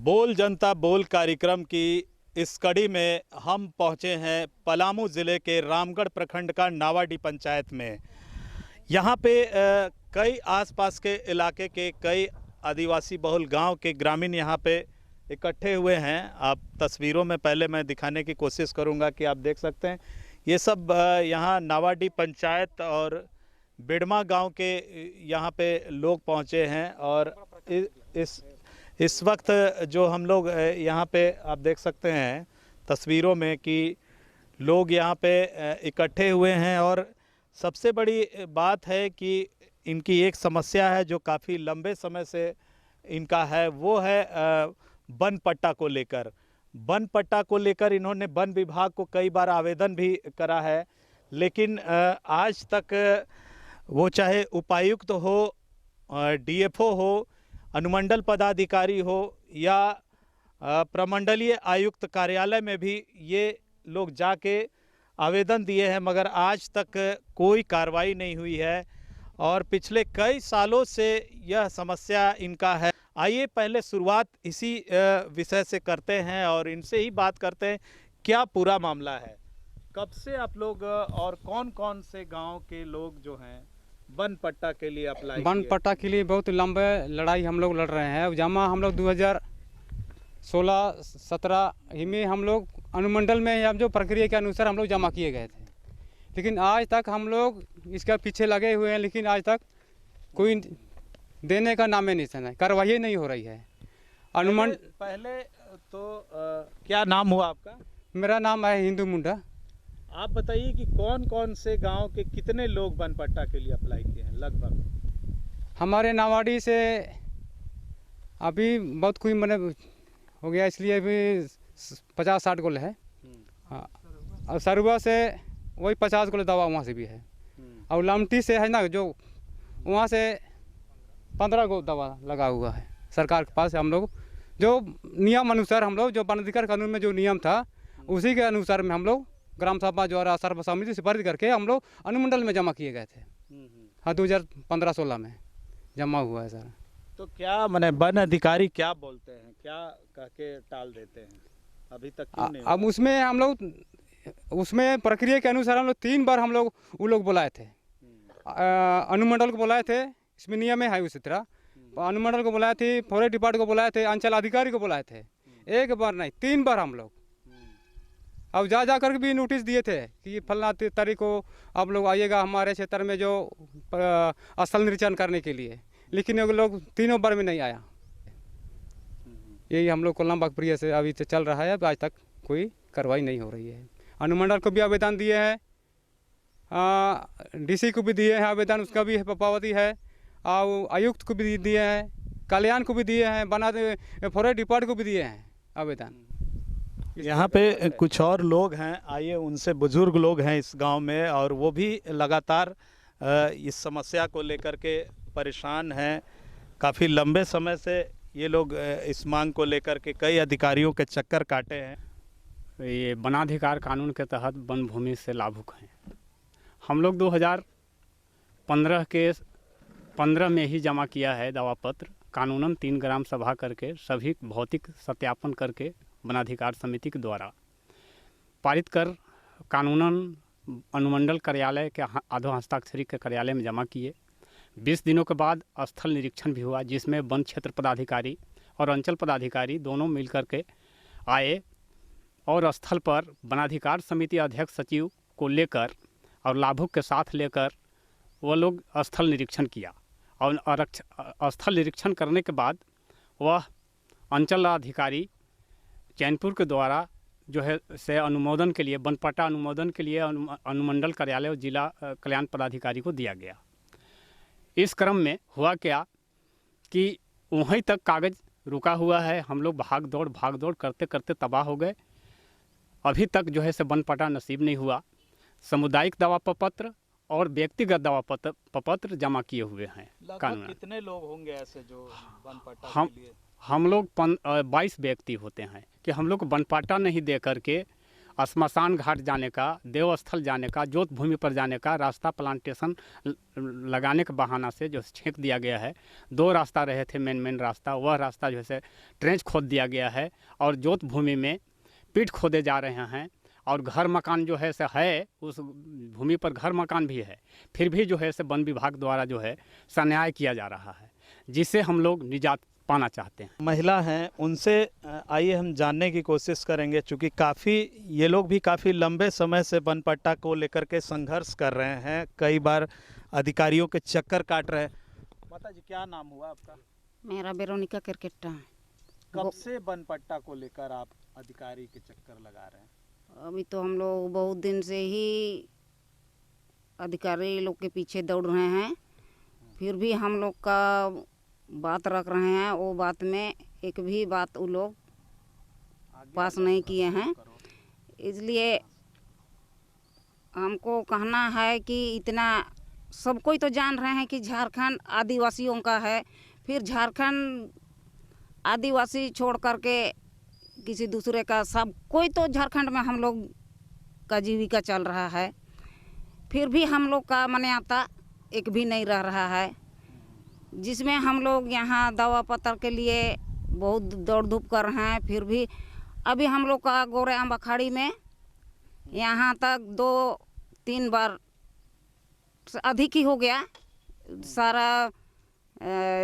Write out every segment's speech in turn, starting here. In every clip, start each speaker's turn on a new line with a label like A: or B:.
A: बोल जनता बोल कार्यक्रम की इस कड़ी में हम पहुंचे हैं पलामू ज़िले के रामगढ़ प्रखंड का नावाडी पंचायत में। यहाँ पे कई आसपास के इलाके के कई आदिवासी बहुल गांव के ग्रामीण यहाँ पे इकट्ठे हुए हैं। आप तस्वीरों में पहले मैं दिखाने की कोशिश करूंगा कि आप देख सकते हैं ये सब यहाँ नावाडी पंचायत और बेड़मा गांव के यहाँ पे लोग पहुँचे हैं। और इस वक्त जो हम लोग यहाँ पे आप देख सकते हैं तस्वीरों में कि लोग यहाँ पे इकट्ठे हुए हैं। और सबसे बड़ी बात है कि इनकी एक समस्या है जो काफ़ी लंबे समय से इनका है, वो है वन पट्टा को लेकर। वन पट्टा को लेकर इन्होंने वन विभाग को कई बार आवेदन भी करा है, लेकिन आज तक वो चाहे उपायुक्त हो, डीएफओ हो, अनुमंडल पदाधिकारी हो या प्रमंडलीय आयुक्त कार्यालय में भी ये लोग जाके आवेदन दिए हैं, मगर आज तक कोई कार्रवाई नहीं हुई है। और पिछले कई सालों से यह समस्या इनका है। आइए पहले शुरुआत इसी विषय से करते हैं और इनसे ही बात करते हैं क्या पूरा मामला है। कब से आप लोग और कौन कौन से गांव के लोग जो हैं वन पट्टा के लिए अप्लाई
B: वन पट्टा के लिए बहुत लंबे लड़ाई हम लोग लड़ रहे हैं। जमा हम लोग 2016-17 ही में हम लोग अनुमंडल में या जो प्रक्रिया के अनुसार हम लोग जमा किए गए थे, लेकिन आज तक हम लोग इसका पीछे लगे हुए हैं, लेकिन आज तक कोई देने का नाम निशान है, कार्रवाई नहीं हो रही है।
A: पहले तो क्या नाम हुआ आपका?
B: मेरा नाम है हिंदू मुंडा।
A: आप बताइए कि कौन कौन से गांव के कितने लोग वन पट्टा के लिए अप्लाई किए हैं लगभग?
B: हमारे नावाडी से अभी बहुत कोई मैंने हो गया, इसलिए अभी 50-60 गोल है। हाँ, और सरुआ से वही 50 गोल दवा वहाँ से भी है। और लमटी से है ना, जो वहाँ से 15 गो दवा लगा हुआ है सरकार के पास। हम लोग जो नियम अनुसार हम लोग जो वन अधिकार कानून में जो नियम था उसी के अनुसार में हम लोग ग्राम सभा द्वारा सर्वसम्मति से वर्ग करके हम लोग अनुमंडल में जमा किए गए थे। हाँ, 2015-16 में जमा हुआ है सर।
A: तो क्या मैंने वन अधिकारी क्या बोलते हैं, क्या कह के टाल देते हैं? अभी तक क्यों नहीं?
B: अब उसमें हम लोग उसमें प्रक्रिया के अनुसार हम लोग 3 बार हम लोग वो लोग बुलाए थे। अनुमंडल को बुलाए थे, इसमें नियम है उसी तरह। अनुमंडल को बुलाए थे, फॉरेस्ट डिपार्टमेंट को बुलाए थे, अंचल अधिकारी को बुलाए थे। एक बार नहीं 3 बार हम लोग। अब जा कर भी नोटिस दिए थे कि फलना तारीख को आप लोग आइएगा हमारे क्षेत्र में जो स्थल निरीक्षण करने के लिए, लेकिन वो लोग 3 बार में नहीं आया। यही हम लोग को लंबा प्रिय से अभी से चल रहा है। अब आज तक कोई कार्रवाई नहीं हो रही है। अनुमंडल को भी आवेदन दिए हैं, डीसी को भी दिए हैं आवेदन, उसका भी पावती है। और आयुक्त को भी दिए हैं, कल्याण को भी दिए हैं, फॉरेस्ट डिपार्टमेंट को भी दिए हैं आवेदन।
A: यहाँ पे कुछ और लोग हैं, आइए उनसे। बुजुर्ग लोग हैं इस गांव में और वो भी लगातार इस समस्या को लेकर के परेशान हैं। काफ़ी लंबे समय से ये लोग इस मांग को लेकर के कई अधिकारियों के चक्कर काटे हैं।
C: ये वनाधिकार कानून के तहत वन भूमि से लाभुक हैं। हम लोग 2015 में ही जमा किया है दावा पत्र। कानूनन 3 ग्राम सभा करके सभी भौतिक सत्यापन करके वनाधिकार समिति के द्वारा पारित कर कानूनन अनुमंडल कार्यालय के आधो हस्ताक्षरी के कार्यालय में जमा किए। 20 दिनों के बाद स्थल निरीक्षण भी हुआ, जिसमें वन क्षेत्र पदाधिकारी और अंचल पदाधिकारी दोनों मिलकर के आए और स्थल पर वनाधिकार समिति अध्यक्ष सचिव को लेकर और लाभुक के साथ लेकर वह लोग स्थल निरीक्षण किया। और स्थल निरीक्षण करने के बाद वह अंचल अधिकारी चैनपुर के द्वारा जो है से अनुमोदन के लिए, वन पट्टा अनुमोदन के लिए अनुमंडल कार्यालय और जिला कल्याण पदाधिकारी को दिया गया। इस क्रम में हुआ क्या कि वहीं तक कागज़ रुका हुआ है। हम लोग भाग दौड़ करते करते तबाह हो गए। अभी तक जो है से वन पट्टा नसीब नहीं हुआ। सामुदायिक दावा पत्र और व्यक्तिगत दावा पत्र जमा किए हुए हैं।
A: लगभग कितने लोग होंगे ऐसे जो वन पट्टा के लिए?
C: हम लोग 22 व्यक्ति होते हैं कि हम लोग वन पट्टा नहीं दे करके श्मशान घाट जाने का, देवस्थल जाने का, जोत भूमि पर जाने का रास्ता प्लांटेशन लगाने के बहाना से जो छेक दिया गया है। 2 रास्ता रहे थे, मेन रास्ता, वह रास्ता जो है ट्रेंच खोद दिया गया है और जोत भूमि में पीट खोदे जा रहे हैं। और घर मकान जो है उस भूमि पर घर मकान भी है, फिर भी जो है वन विभाग द्वारा जो है अन्याय किया जा रहा है, जिससे हम लोग निजात पाना चाहते हैं।
A: महिला हैं, उनसे आइए हम जानने की कोशिश करेंगे, क्योंकि ये लोग भी काफ़ी लंबे समय से वन पट्टा को लेकर के संघर्ष कर रहे हैं, कई बार अधिकारियों के चक्कर काट रहे हैं। माता जी, क्या नाम हुआ आपका?
D: मेरा वेरोनिका क्रिकेटा।
A: कब से वन पट्टा को लेकर आप अधिकारी के चक्कर लगा रहे हैं?
D: अभी तो हम लोग बहुत दिन से ही अधिकारी लोग के पीछे दौड़ रहे हैं, फिर भी हम लोग का बात रख रहे हैं, वो बात में एक भी बात वो लोग पास नहीं किए हैं। इसलिए हमको कहना है कि इतना सब कोई तो जान रहे हैं कि झारखंड आदिवासियों का है, फिर झारखंड आदिवासी छोड़ करके किसी दूसरे का, सब कोई तो झारखंड में हम लोग का जीविका चल रहा है, फिर भी हम लोग का मान्यता एक भी नहीं रह रहा है, जिसमें हम लोग यहाँ दवा पत्र के लिए बहुत दौड़ धूप कर रहे हैं। फिर भी अभी हम लोग का गोरे आम अखाड़ी में यहाँ तक 2-3 बार अधिक ही हो गया, सारा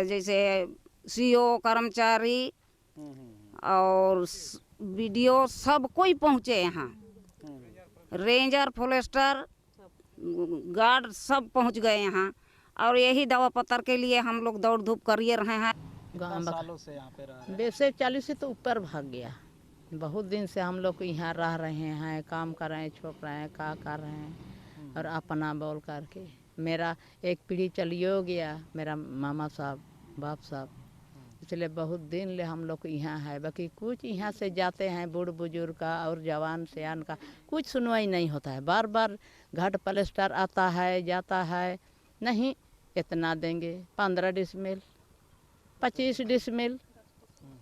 D: जैसे सीओ कर्मचारी और वीडियो सब कोई पहुँचे यहाँ, रेंजर फॉरेस्टर गार्ड सब पहुँच गए यहाँ, और यही दवा पत्र के लिए हम लोग दौड़ धूप कर रहे हैं।
A: सालों से यहाँ पे रह रहे हैं?
E: वैसे 40 से तो ऊपर भाग गया। बहुत दिन से हम लोग यहाँ रह रहे हैं, काम कर रहे हैं, छोप रहे हैं, का कर रहे हैं, और अपना बोल करके मेरा एक पीढ़ी चलियो गया, मेरा मामा साहब, बाप साहब, इसलिए बहुत दिन ले हम लोग यहाँ है। बाकी कुछ यहाँ से जाते हैं बूढ़ बुजुर्ग का और जवान सियान का कुछ सुनवाई नहीं होता है। बार बार घाट प्लास्टर आता है जाता है, नहीं इतना देंगे 15 डिसमिल 25 डिसमिल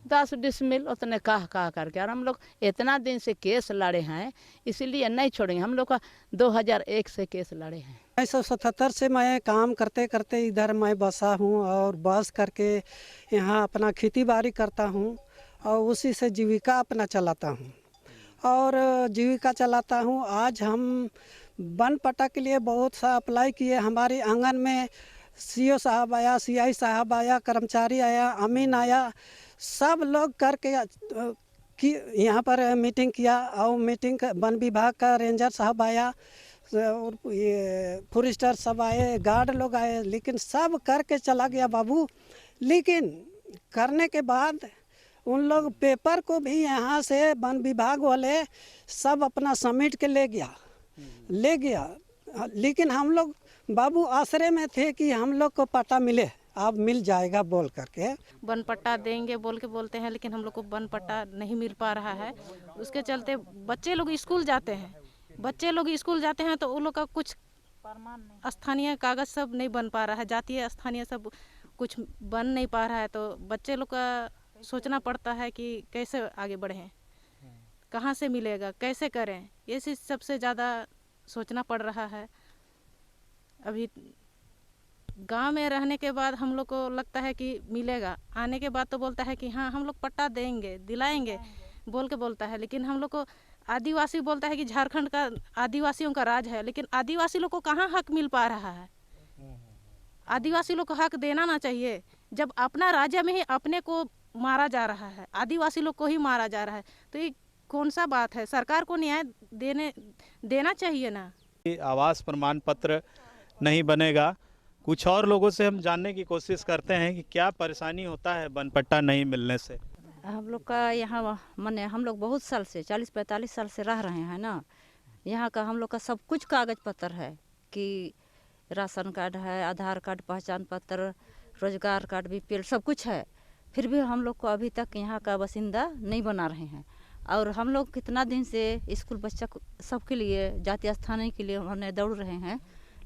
E: 10 डिसमिल उतने कह करके, और हम लोग इतना दिन से केस लड़े हैं, इसीलिए नहीं छोड़ेंगे। हम लोग का 2001 से केस लड़े हैं।
F: 1977 से मैं काम करते करते इधर मैं बसा हूँ और बस करके यहाँ अपना खेती बाड़ी करता हूँ और उसी से जीविका अपना चलाता हूँ और जीविका चलाता हूँ। आज हम वन पट्टा के लिए बहुत सा अप्लाई किए। हमारे आंगन में सीओ साहब आया, सीआई साहब आया, कर्मचारी आया, अमीन आया, सब लोग करके कि यहाँ पर मीटिंग किया और मीटिंग वन विभाग का रेंजर साहब आया और ये फॉरेस्टर सब आए, गार्ड लोग आए, लेकिन सब करके चला गया बाबू। लेकिन करने के बाद उन लोग पेपर को भी यहाँ से वन विभाग वाले सब अपना सबमिट के ले गया। लेकिन हम लोग बाबू आश्रय में थे कि हम लोग को पट्टा मिले, अब मिल जाएगा बोल करके
G: वन पट्टा देंगे बोल के बोलते हैं, लेकिन हम लोग को वन पट्टा नहीं मिल पा रहा है। उसके चलते बच्चे लोग स्कूल जाते हैं तो उन लोग का कुछ स्थानीय कागज सब नहीं बन पा रहा है, जातीय स्थानीय सब कुछ बन नहीं पा रहा है। तो बच्चे लोग का सोचना पड़ता है कि कैसे आगे बढ़ें, कहाँ से मिलेगा, कैसे करें, ये चीज़ सबसे ज़्यादा सोचना पड़ रहा है। अभी गांव में रहने के बाद हम लोग को लगता है कि मिलेगा, आने के बाद तो बोलता है कि हाँ हम लोग पट्टा देंगे, दिलाएंगे बोल के बोलता है, लेकिन हम लोग को आदिवासी बोलता है कि झारखंड का आदिवासियों का राज है, लेकिन आदिवासी लोग को कहाँ हक मिल पा रहा है। आदिवासी लोग को हक देना ना चाहिए, जब अपना राज्य में ही अपने को मारा जा रहा है, आदिवासी लोग को ही मारा जा रहा है, तो ये कौन सा बात है। सरकार को न्याय देना चाहिए ना।
A: आवास प्रमाण पत्र नहीं बनेगा। कुछ और लोगों से हम जानने की कोशिश करते हैं कि क्या परेशानी होता है वन पट्टा नहीं मिलने से।
H: हम लोग का यहाँ माने हम लोग बहुत साल से 40-45 साल से रह रहे हैं ना। यहाँ का हम लोग का सब कुछ कागज पत्र है कि राशन कार्ड है, आधार कार्ड, पहचान पत्र, रोजगार कार्ड, बीपीएल सब कुछ है, फिर भी हम लोग को अभी तक यहाँ का बासिंदा नहीं बना रहे हैं। और हम लोग कितना दिन से स्कूल बच्चा सबके लिए जातीय स्थानीय के लिए हमने दौड़ रहे हैं,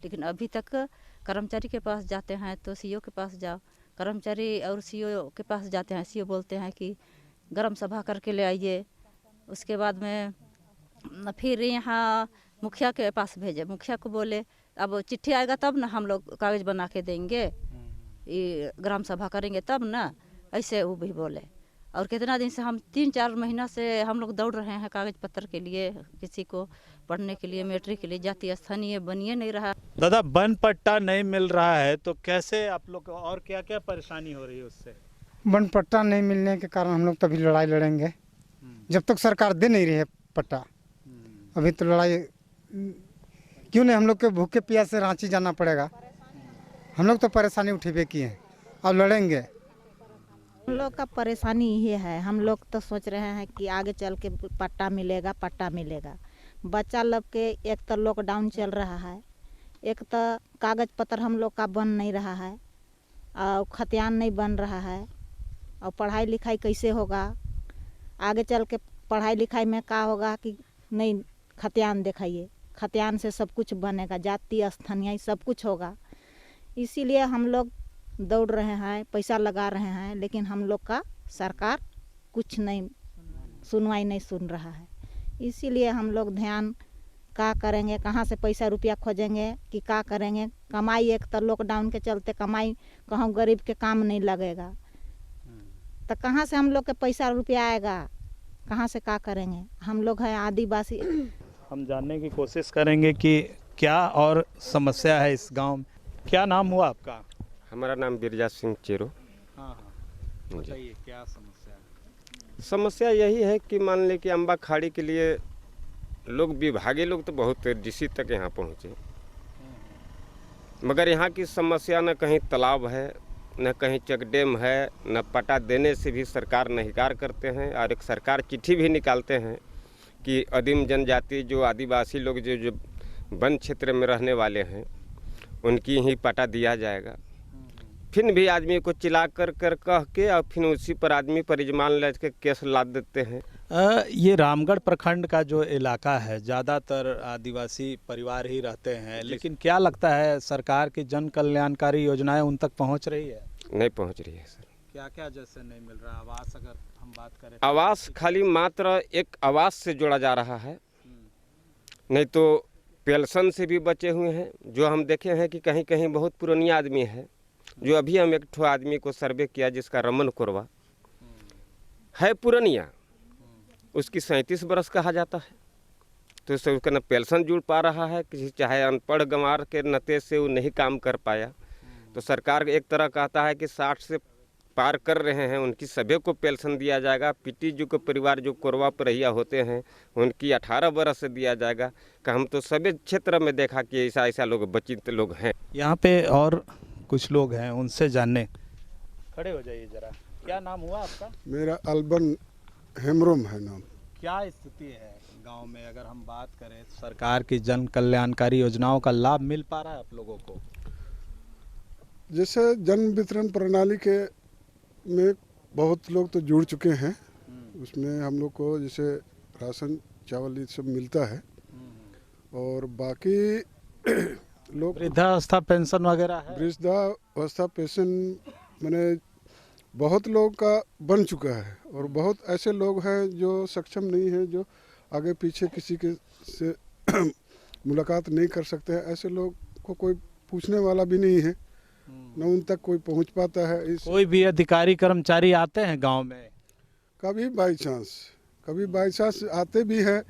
H: लेकिन अभी तक कर्मचारी के पास जाते हैं तो सीओ के पास जाओ, कर्मचारी और सीओ के पास जाते हैं, सीओ बोलते हैं कि गर्म सभा करके ले आइए। उसके बाद में फिर यहाँ मुखिया के पास भेजे, मुखिया को बोले अब चिट्ठी आएगा तब ना हम लोग कागज़ बना के देंगे, ये ग्राम सभा करेंगे तब ना, ऐसे वो भी बोले। और कितना दिन से हम 3-4 महीना से हम लोग दौड़ रहे हैं कागज़ पत्र के लिए, किसी को पढ़ने के लिए, मैट्रिक के लिए, जाति स्थानीय बनिए नहीं रहा।
A: दादा वन पट्टा नहीं मिल रहा है तो कैसे आप लोग को और क्या क्या परेशानी हो रही है उससे?
I: वन पट्टा नहीं मिलने के कारण हम लोग तभी लड़ाई लड़ेंगे जब तक सरकार दे नहीं रही है पट्टा। अभी तो लड़ाई क्यों नहीं, हम लोग के भूखे प्यास से रांची जाना पड़ेगा। हम लोग तो परेशानी उठेबे किए हैं, अब लड़ेंगे।
J: हम लोग का परेशानी ये है, हम लोग तो सोच रहे हैं कि आगे चल के पट्टा मिलेगा। बच्चा लोग के एक तो लॉकडाउन चल रहा है, एक तो कागज़ पत्र हम लोग का बन नहीं रहा है, और खतियान नहीं बन रहा है, और पढ़ाई लिखाई कैसे होगा आगे चल के? पढ़ाई लिखाई में क्या होगा कि नहीं खतियान दिखाइए, खतियान से सब कुछ बनेगा, जाति स्थानीय सब कुछ होगा। इसीलिए हम लोग दौड़ रहे हैं, पैसा लगा रहे हैं, लेकिन हम लोग का सरकार कुछ नहीं सुनवाई नहीं सुन रहा है। इसीलिए हम लोग ध्यान क्या करेंगे, कहाँ से पैसा रुपया खोजेंगे कि क्या करेंगे? कमाई एक तो लॉकडाउन के चलते कमाई कहूँ गरीब के काम नहीं लगेगा, तो कहाँ से हम लोग के पैसा रुपया आएगा? कहाँ से क्या करेंगे? हम लोग हैं आदिवासी।
A: हम जानने की कोशिश करेंगे कि क्या और समस्या है इस गांव में। क्या नाम हुआ आपका?
K: हमारा नाम बिरजा सिंह चेरो।
A: हाँ, बताइए क्या समस्या है?
K: समस्या यही है कि मान ले कि अम्बा खाड़ी के लिए लोग विभागीय लोग तो बहुत डीसी तक यहाँ पहुँचे, मगर यहाँ की समस्या न कहीं तालाब है, न कहीं चेक डैम है, न पट्टा देने से भी सरकार नहींकार करते हैं। और एक सरकार चिट्ठी भी निकालते हैं कि आदिम जनजाति जो आदिवासी लोग जो वन क्षेत्र में रहने वाले हैं उनकी ही पट्टा दिया जाएगा। फिर भी आदमी को चिल्ला कर कह के और फिर उसी पर आदमी पर इजमान ले के केस लाद देते हैं।
A: ये रामगढ़ प्रखंड का जो इलाका है ज़्यादातर आदिवासी परिवार ही रहते हैं, लेकिन क्या लगता है सरकार की जन कल्याणकारी योजनाएं उन तक पहुंच रही है?
K: नहीं पहुंच रही है सर।
A: क्या क्या जैसे नहीं मिल रहा? आवास अगर हम बात करें,
K: आवास खाली मात्र एक आवास से जोड़ा जा रहा है, नहीं तो पेंशन से भी बचे हुए हैं। जो हम देखे हैं कि कहीं कहीं बहुत पुरानी आदमी है, जो अभी हम एक ठो आदमी को सर्वे किया जिसका रमन कोरवा है पुरानिया, उसकी 37 बरस कहा जाता है, तो उससे उसका न पेंशन जुड़ पा रहा है, किसी चाहे अनपढ़ गंवार के नते से वो नहीं काम कर पाया। तो सरकार एक तरह कहता है कि 60 से पार कर रहे हैं उनकी सभी को पेंशन दिया जाएगा। पीटी जी को परिवार जो कोरवा परहिया होते हैं उनकी 18 बरस से दिया जाएगा। कि हम तो सभी क्षेत्र में देखा कि ऐसा लोग वंचित लोग हैं।
A: यहाँ पे और कुछ लोग हैं, उनसे जानने। खड़े हो जाइए जरा। क्या नाम हुआ आपका?
L: मेरा अल्बन हेमरोम है नाम।
A: क्या स्थिति है गांव में अगर हम बात करें? सरकार की जन कल्याणकारी योजनाओं का लाभ मिल पा रहा है आप लोगों को?
L: जैसे जन वितरण प्रणाली के में बहुत लोग तो जुड़ चुके हैं, उसमें हम लोग को जैसे राशन चावल ये सब मिलता है, और बाकी लोग
A: वृद्धावस्था पेंशन वगैरह है।
L: वृद्धावस्था पेंशन मैंने बहुत लोगों का बन चुका है, और बहुत ऐसे लोग हैं जो सक्षम नहीं हैं, जो आगे पीछे किसी के से मुलाकात नहीं कर सकते हैं। ऐसे लोग को कोई पूछने वाला भी नहीं है, न उन तक कोई पहुंच पाता है।
A: कोई भी अधिकारी कर्मचारी आते हैं गांव में?
L: कभी बाई चांस आते भी हैं,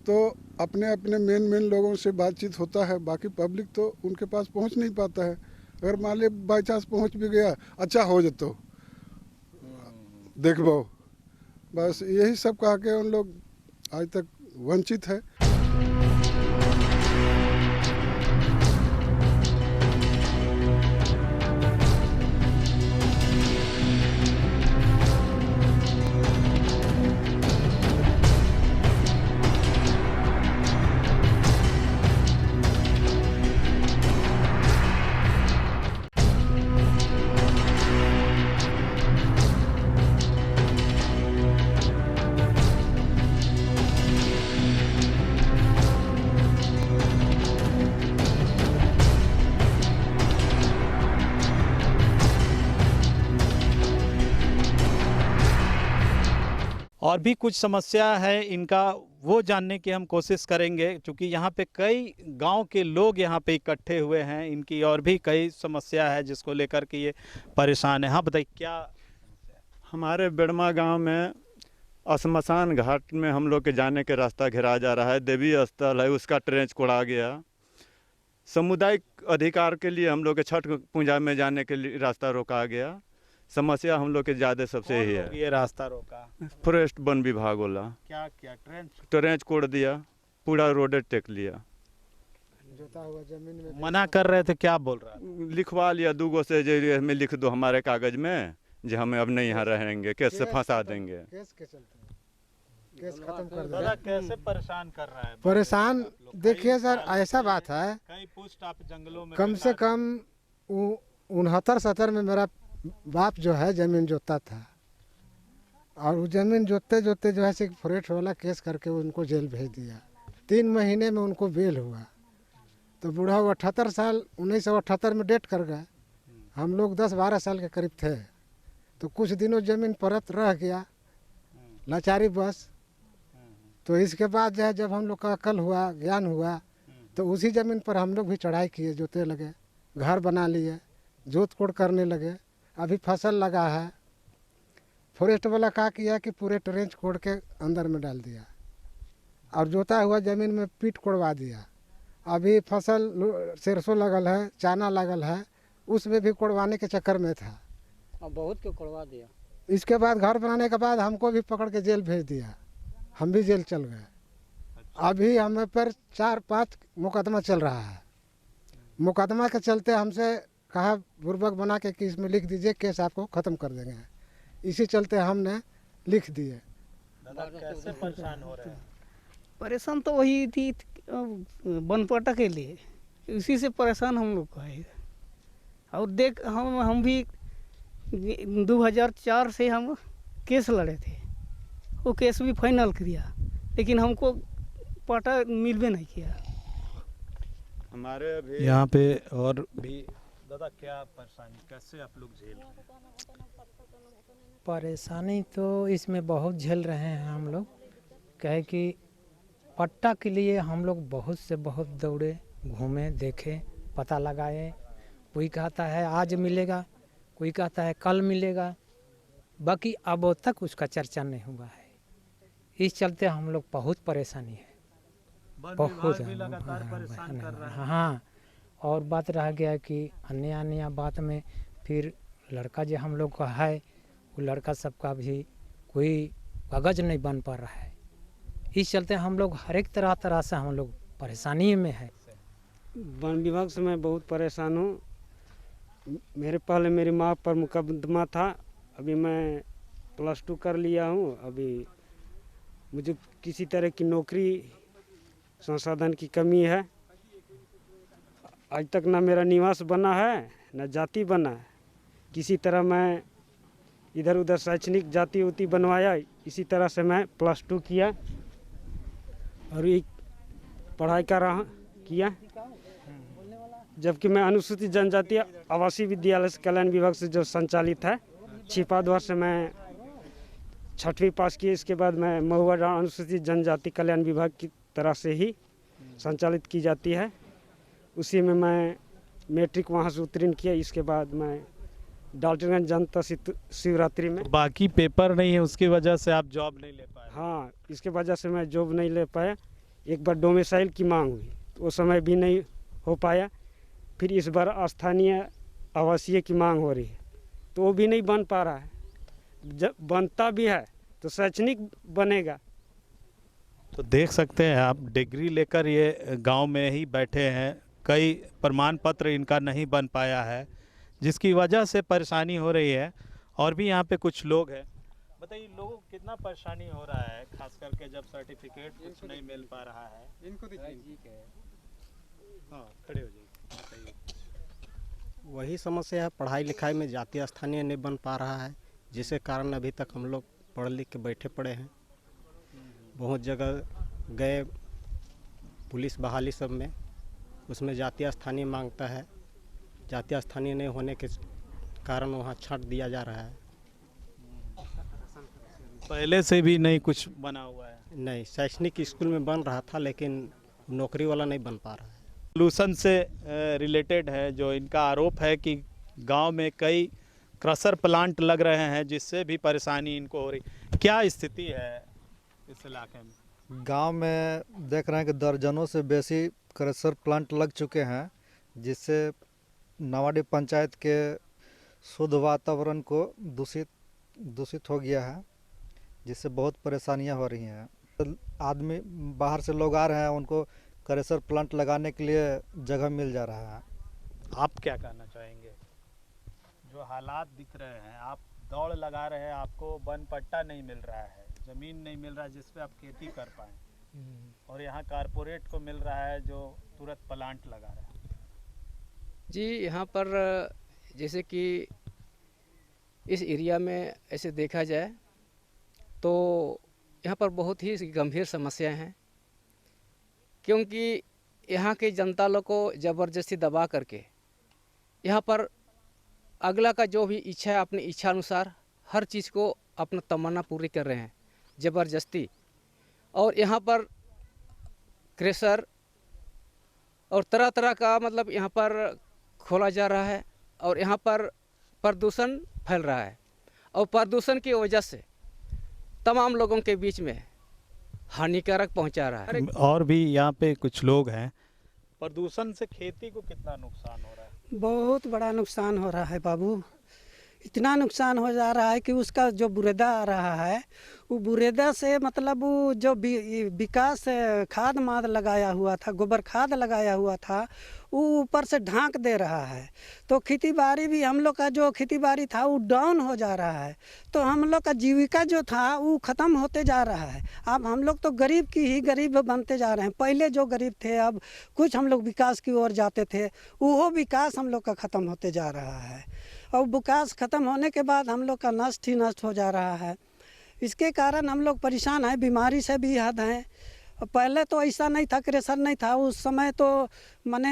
L: तो अपने अपने मेन लोगों से बातचीत होता है, बाकी पब्लिक तो उनके पास पहुंच नहीं पाता है। अगर मान ली बाई चांस पहुँच भी गया, अच्छा हो जातो देखो, बस यही सब कह के उन लोग आज तक वंचित है।
A: और भी कुछ समस्या है इनका, वो जानने की हम कोशिश करेंगे, क्योंकि यहाँ पे कई गांव के लोग यहाँ पे इकट्ठे हुए हैं। इनकी और भी कई समस्या है जिसको लेकर के ये परेशान है। हाँ बताइए क्या?
M: हमारे बेड़मा गांव में श्मशान घाट में हम लोग के जाने के रास्ता घेरा जा रहा है। देवी स्थल है, उसका ट्रेंच कोड़ा गया। सामुदायिक अधिकार के लिए हम लोग के छठ पूजा में जाने के लिए रास्ता रोका गया। समस्या हम लोग के ज़्यादा सबसे ही है।
A: ये रास्ता रोका?
M: फॉरेस्ट वन विभाग वाला।
A: क्या क्या
M: ट्रेंच कोड़ दिया, पूरा रोड टेक लिया।
I: जोता हुआ जमीन में
A: मना कर रहे थे, क्या बोल रहा है?
M: लिखवा लिया 2 गो से, जो हमें लिख दो हमारे कागज में, जो हमें अब नहीं यहाँ रहेंगे, केस से फंसा देंगे।
I: केस के चलते केस खत्म कर
A: दादा कैसे परेशान कर रहा है?
I: परेशान देखिए सर, ऐसा बात है,
A: कई पुष्ट आप जंगलों में
I: कम से कम 69-70 में मेरा बाप जो है ज़मीन जोतता था, और वो ज़मीन जोतते जोतते जो है से फॉरेस्ट वाला केस करके उनको जेल भेज दिया। 3 महीने में उनको बेल हुआ, तो बूढ़ा 78 साल 1978 में डेट कर गए। हम लोग 10-12 साल के करीब थे, तो कुछ दिनों ज़मीन परत रह गया, लाचारी बस। तो इसके बाद जो है जब हम लोग का अकल हुआ, ज्ञान हुआ, तो उसी ज़मीन पर हम लोग भी चढ़ाई किए, जोते लगे, घर बना लिए, जोत कोड़ करने लगे। अभी फसल लगा है। फॉरेस्ट वाला क्या किया कि पूरे ट्रेंच कोड़ के अंदर में डाल दिया, और जोता हुआ ज़मीन में पीट कोड़वा दिया। अभी फसल सरसों लगल है, चना लगल है, उसमें भी कोड़वाने के चक्कर में था,
C: और बहुत को कोड़वा दिया।
I: इसके बाद घर बनाने के बाद हमको भी पकड़ के जेल भेज दिया, हम भी जेल चल गए। अभी हमें पर 4-5 मुकदमा चल रहा है। मुकदमा के चलते हमसे कहा बुर्बक बना के कि इसमें लिख दीजिए, केस आपको ख़त्म कर देंगे। इसी चलते हमने लिख दिए।
A: दादा कैसे परेशान हो रहे हैं?
N: परेशान तो वही थी बनपटा के लिए, इसी से परेशान हम लोग का है। और देख हम भी 2004 से हम केस लड़े थे, वो केस भी फाइनल किया, लेकिन हमको पटा मिलवे नहीं किया।
M: हमारे अभी
A: यहाँ पे और भी दादा क्या परेशानी, कैसे आप लोग झेल रहे हैं?
O: परेशानी तो इसमें बहुत झेल रहे हैं हम लोग, कहे कि पट्टा के लिए हम लोग बहुत से बहुत दौड़े, घूमे, देखे, पता लगाए। कोई कहता है आज मिलेगा, कोई कहता है कल मिलेगा, बाकी अब तक उसका चर्चा नहीं हुआ है। इस चलते हम लोग बहुत परेशानी है, बहुत
A: लगातार परेशान कर रहा है।
O: हाँ, और बात रह गया कि अन्य बात में फिर लड़का जो हम लोग का है, वो लड़का सबका भी कोई कागज नहीं बन पा रहा है। इस चलते हम लोग हर एक तरह से हम लोग परेशानी में है।
P: वन विभाग से मैं बहुत परेशान हूँ। मेरे पहले मेरी माँ पर मुकदमा था, अभी मैं +2 कर लिया हूँ। अभी मुझे किसी तरह की नौकरी संसाधन की कमी है। आज तक ना मेरा निवास बना है, ना जाति बना है। किसी तरह मैं इधर उधर शैक्षणिक जाति उति बनवाया, इसी तरह से मैं +2 किया और एक पढ़ाई किया। जबकि मैं अनुसूचित जनजाति आवासीय विद्यालय से कल्याण विभाग से जो संचालित है, छिपाद्वार से मैं 6वीं पास की। इसके बाद मैं महुआ अनुसूचित जनजाति कल्याण विभाग की तरह से ही संचालित की जाती है, उसी में मैं मैट्रिक वहाँ से उत्तीर्ण किया। इसके बाद मैं डाल्टनगंज जनता शिवरात्रि में,
A: बाकी पेपर नहीं है, उसकी वजह से आप जॉब नहीं ले पाए?
P: हाँ, इसके वजह से मैं जॉब नहीं ले पाया। एक बार डोमिसाइल की मांग हुई, तो उस समय भी नहीं हो पाया। फिर इस बार स्थानीय आवासीय की मांग हो रही है, तो वो भी नहीं बन पा रहा है। जब बनता भी है तो शैक्षणिक बनेगा।
A: तो देख सकते हैं आप, डिग्री लेकर ये गांव में ही बैठे हैं, कई प्रमाण पत्र इनका नहीं बन पाया है, जिसकी वजह से परेशानी हो रही है। और भी यहाँ पे कुछ लोग हैं, बताइए लोगों को कितना परेशानी हो रहा है, खास करके जब सर्टिफिकेट कुछ नहीं मिल पा रहा है।
B: इनको देखिए,
A: हाँ खड़े हो जाइए, बताइए।
Q: वही समस्या है, पढ़ाई लिखाई में जातीय स्थानीय नहीं बन पा रहा है, जिसके कारण अभी तक हम लोग पढ़ लिख के बैठे पड़े हैं। बहुत जगह गए पुलिस बहाली सब में, उसमें जातीय स्थानीय मांगता है, जातीय स्थानीय नहीं होने के कारण वहाँ छांट दिया जा रहा है।
A: पहले से भी नहीं कुछ बना हुआ है?
Q: नहीं, शैक्षणिक स्कूल में बन रहा था लेकिन नौकरी वाला नहीं बन पा रहा है।
A: पोल्यूशन से रिलेटेड है जो इनका आरोप है कि गांव में कई क्रशर प्लांट लग रहे हैं जिससे भी परेशानी इनको हो रही। क्या स्थिति है इस इलाके में?
R: गांव में देख रहे हैं कि दर्जनों से बेसी क्रशर प्लांट लग चुके हैं जिससे नावाडी पंचायत के शुद्ध वातावरण को दूषित हो गया है, जिससे बहुत परेशानियां हो रही हैं। आदमी बाहर से लोग आ रहे हैं, उनको क्रशर प्लांट लगाने के लिए जगह मिल जा रहा है।
A: आप क्या कहना चाहेंगे? जो हालात दिख रहे हैं, आप दौड़ लगा रहे हैं, आपको वन पट्टा नहीं मिल रहा है, ज़मीन नहीं मिल रहा है जिस पे आप खेती कर पाएँ, और यहाँ कारपोरेट को मिल रहा है जो तुरंत प्लांट लगा रहा है।
S: जी, यहाँ पर जैसे कि इस एरिया में ऐसे देखा जाए तो यहाँ पर बहुत ही गंभीर समस्याएं हैं, क्योंकि यहाँ के जनता लोग को ज़बरदस्ती दबा करके यहाँ पर अगला का जो भी इच्छा है अपनी इच्छा अनुसार हर चीज़ को अपना तमन्ना पूरी कर रहे हैं ज़बरदस्ती। और यहाँ पर क्रशर और तरह तरह का मतलब यहाँ पर खोला जा रहा है और यहाँ पर प्रदूषण फैल रहा है, और प्रदूषण की वजह से तमाम लोगों के बीच में हानिकारक पहुंचा रहा है।
A: और भी यहाँ पे कुछ लोग हैं, प्रदूषण से खेती को कितना नुकसान हो रहा है?
F: बहुत बड़ा नुकसान हो रहा है बाबू। इतना नुकसान हो जा रहा है कि उसका जो बुरेदा आ रहा है वो बुरेदा से मतलब वो जो विकास खाद माद लगाया हुआ था, गोबर खाद लगाया हुआ था, वो ऊपर से ढांक दे रहा है। तो खेती बाड़ी भी हम लोग का जो खेती बाड़ी था वो डाउन हो जा रहा है। तो हम लोग का जीविका जो था वो ख़त्म होते जा रहा है। अब हम लोग तो गरीब की ही गरीब बनते जा रहे हैं। पहले जो गरीब थे अब कुछ हम लोग विकास की ओर जाते थे, वो विकास हम लोग का ख़त्म होते जा रहा है। और विकास ख़त्म होने के बाद हम लोग का नष्ट ही नष्ट हो जा रहा है। इसके कारण हम लोग परेशान हैं, बीमारी से भी हद हैं। पहले तो ऐसा नहीं था, क्रशर नहीं था उस समय, तो माने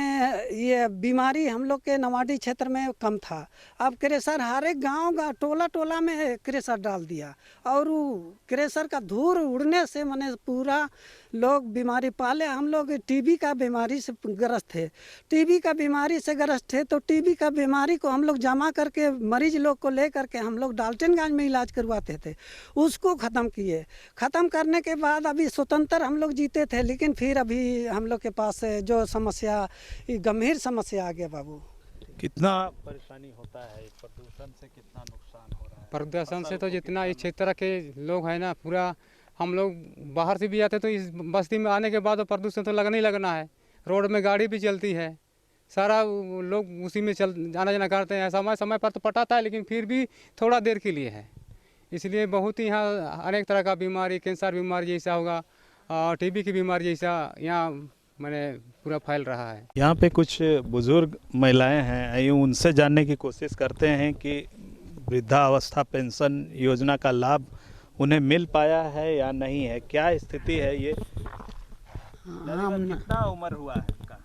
F: ये बीमारी हम लोग के नवाडी क्षेत्र में कम था। अब क्रशर हर एक गाँव टोला टोला में क्रशर डाल दिया, और वो क्रशर का धूल उड़ने से माने पूरा लोग बीमारी पाले। हम लोग टीबी का बीमारी से ग्रस्त थे, टीबी का बीमारी से ग्रस्त थे, तो टीबी का बीमारी को हम लोग जमा करके मरीज लोग को ले करके हम लोग डाल्टनगंज में इलाज करवाते थे। उसको ख़त्म किए, ख़त्म करने के बाद अभी स्वतंत्र हम लोग जीते थे, लेकिन फिर अभी हम लोग के पास जो समस्या, गंभीर समस्या आ गया बाबू।
A: कितना परेशानी होता है प्रदूषण से, कितना नुकसान हो रहा है?
B: प्रदूषण से तो जितना इस क्षेत्र के लोग हैं ना, पूरा हम लोग बाहर से भी आते तो इस बस्ती में आने के बाद तो प्रदूषण तो लगना ही लगना है। रोड में गाड़ी भी चलती है, सारा लोग उसी में आना जाना करते हैं। समय समय पर तो पटाता है, लेकिन फिर भी थोड़ा देर के लिए है। इसलिए बहुत ही यहाँ अनेक तरह का बीमारी, कैंसर बीमारी जैसा होगा, टीबी की बीमारी जैसा यहाँ मैंने पूरा फैल रहा है।
A: यहाँ पे कुछ बुजुर्ग महिलाएं हैं, आइए उनसे जानने की कोशिश करते हैं कि वृद्धावस्था पेंशन योजना का लाभ उन्हें मिल पाया है या नहीं है, क्या स्थिति है ये? कितना उम्र हुआ है उनका?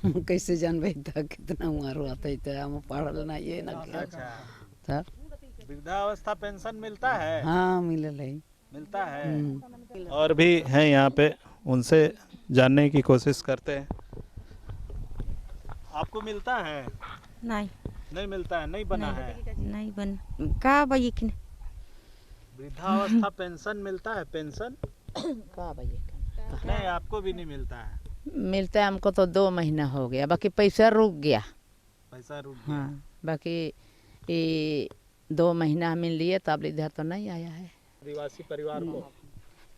T: हम कैसे जानबे कितना उम्र हुआ था, हम पढ़ल ना ये ना।
A: अच्छा, वृद्धावस्था पेंशन मिलता है?
T: हाँ
A: मिलता है। और भी हैं यहाँ पे, उनसे जानने की कोशिश करते हैं। आपको मिलता है? नहीं मिलता है, नहीं बना है?
D: नहीं बन का भाई कि
A: वृद्धावस्था पेंशन मिलता है? पेंशन
E: का भाई
A: नहीं, आपको भी नहीं मिलता है?
E: मिलता है हमको तो 2 महीना हो गया, बाकी पैसा रुक गया।
A: पैसा रुक गया?
E: हाँ, बाकी ये 2 महीना मिल लिए, तब इधर तो नहीं आया है।
A: आदिवासी परिवार को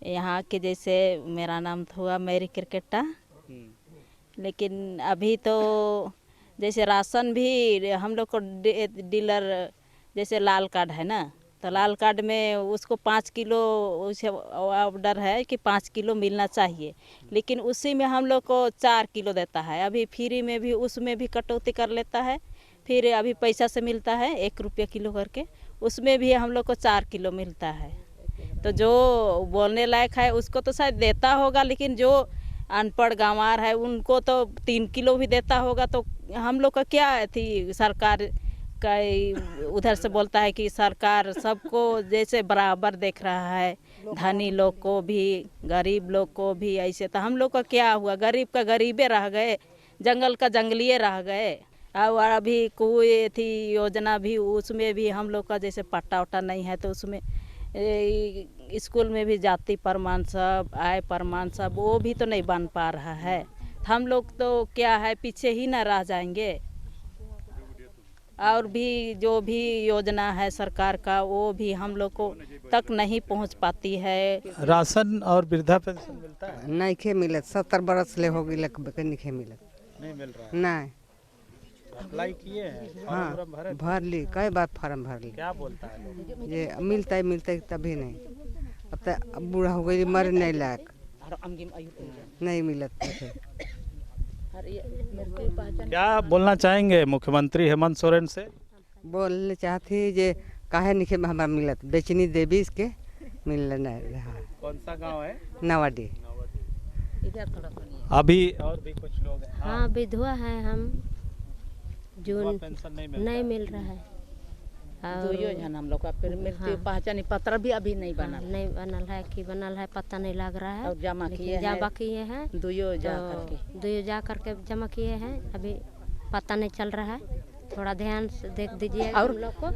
D: यहाँ के जैसे मेरा नाम हुआ मेरी क्रिकेटा, लेकिन अभी तो जैसे राशन भी हम लोग को डीलर जैसे लाल कार्ड है ना, तो लाल कार्ड में उसको 5 किलो उसे ऑर्डर है कि 5 किलो मिलना चाहिए, लेकिन उसी में हम लोग को 4 किलो देता है। अभी फ्री में भी उसमें भी कटौती कर लेता है। फिर अभी पैसा से मिलता है 1 रुपया किलो करके, उसमें भी हम लोग को 4 किलो मिलता है। तो जो बोलने लायक है उसको तो शायद देता होगा, लेकिन जो अनपढ़ गंवार है उनको तो 3 किलो भी देता होगा। तो हम लोग का क्या थी सरकार
G: कई उधर से बोलता है कि सरकार सबको जैसे बराबर देख रहा है, धनी लोग को भी गरीब लोग को भी। ऐसे तो हम लोग का क्या हुआ, गरीब का गरीबे रह गए, जंगल का जंगलिए रह गए। और अभी कोई थी योजना भी, उसमें भी हम लोग का जैसे पट्टा वट्टा नहीं है, तो उसमें स्कूल में भी जाति प्रमाण सब, आय प्रमाण सब, वो भी तो नहीं बन पा रहा है। हम लोग तो क्या है, पीछे ही ना रह जाएंगे। और भी जो भी योजना है सरकार का, वो भी हम लोग को तक नहीं पहुंच पाती है।
A: राशन और वृद्धा पेंशन मिलता है?
U: नहीं खे मिलत, 70 बरस ले हो गई नहीं मिलत।
A: नहीं मिल रहा है?
U: नहीं।
A: अप्लाई किए हैं?
U: हाँ, भर ली, कई बार फार्म भर ली।
A: क्या बोलता है लोग?
U: ये मिलता है तभी नहीं। अब तो बूढ़ा हो गई, मर नहीं लायक, नहीं मिलत।
A: क्या बोलना चाहेंगे मुख्यमंत्री हेमंत सोरेन से?
U: बोलने चाहती जे काहे निखे में हमारा मिलत, बेचनी देवी इसके मिल नहीं रहा।
A: कौन सा गांव है?
U: नवाडी।
A: अभी और भी कुछ लोग हैं?
V: हाँ, विधवा है हम, जो
A: पेंशन
V: नहीं मिल रहा है।
E: योजना हम लोग का फिर मृत्यु पहचानी पत्र भी अभी नहीं बना,
V: नहीं बनल है कि बनल है पता नहीं लग रहा है।
E: और जमा किए हैं दुयो
V: जा करके जमा किए हैं, अभी पता नहीं चल रहा है। थोड़ा ध्यान से देख दीजिए।
E: और
V: हम लोग को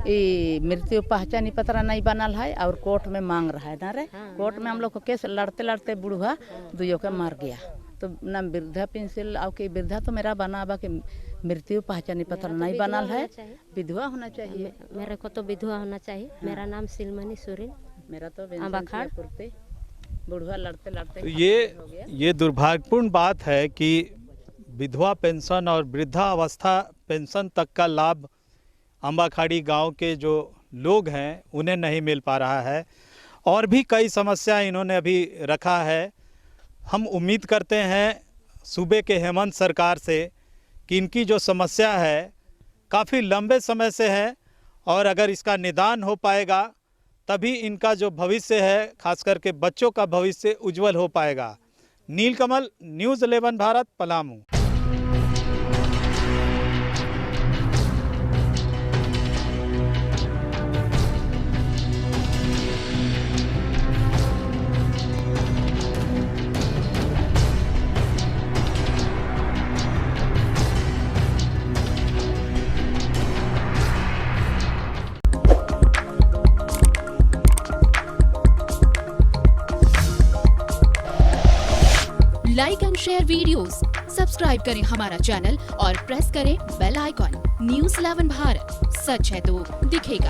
E: मृत्यु पहचानी पत्र नहीं बनल है और कोर्ट में मांग रहा है ना रे। कोर्ट में हम लोग को केस लड़ते लड़ते बुढ़वा दुयो के मर गया, तो ना वृद्धा पेंशन और कि वृद्धा तो मेरा बना बा कि मृत्यु पहचानी पत्र नहीं बनल है, विधवा होना चाहिए।
V: मेरे को तो विधवा होना चाहिए। मेरा नाम सिलमनी सोरेन,
E: मेरा तो
V: अम्बाखाड़।
E: बुढ़वा लड़ते लड़ते।
A: तो ये दुर्भाग्यपूर्ण बात है कि विधवा पेंशन और वृद्धावस्था पेंशन तक का लाभ अम्बाखाड़ी गांव के जो लोग हैं उन्हें नहीं मिल पा रहा है। और भी कई समस्या इन्होंने अभी रखा है। हम उम्मीद करते हैं सूबे के हेमंत सरकार से कि इनकी जो समस्या है काफ़ी लंबे समय से है, और अगर इसका निदान हो पाएगा तभी इनका जो भविष्य है, खास करके बच्चों का भविष्य उज्जवल हो पाएगा। Neelkamal, news 11 Bharat, Palamu.
W: Like and share videos, subscribe करें हमारा चैनल और प्रेस करें बेल आइकॉन। न्यूज़ 11 भारत, सच है तो दिखेगा।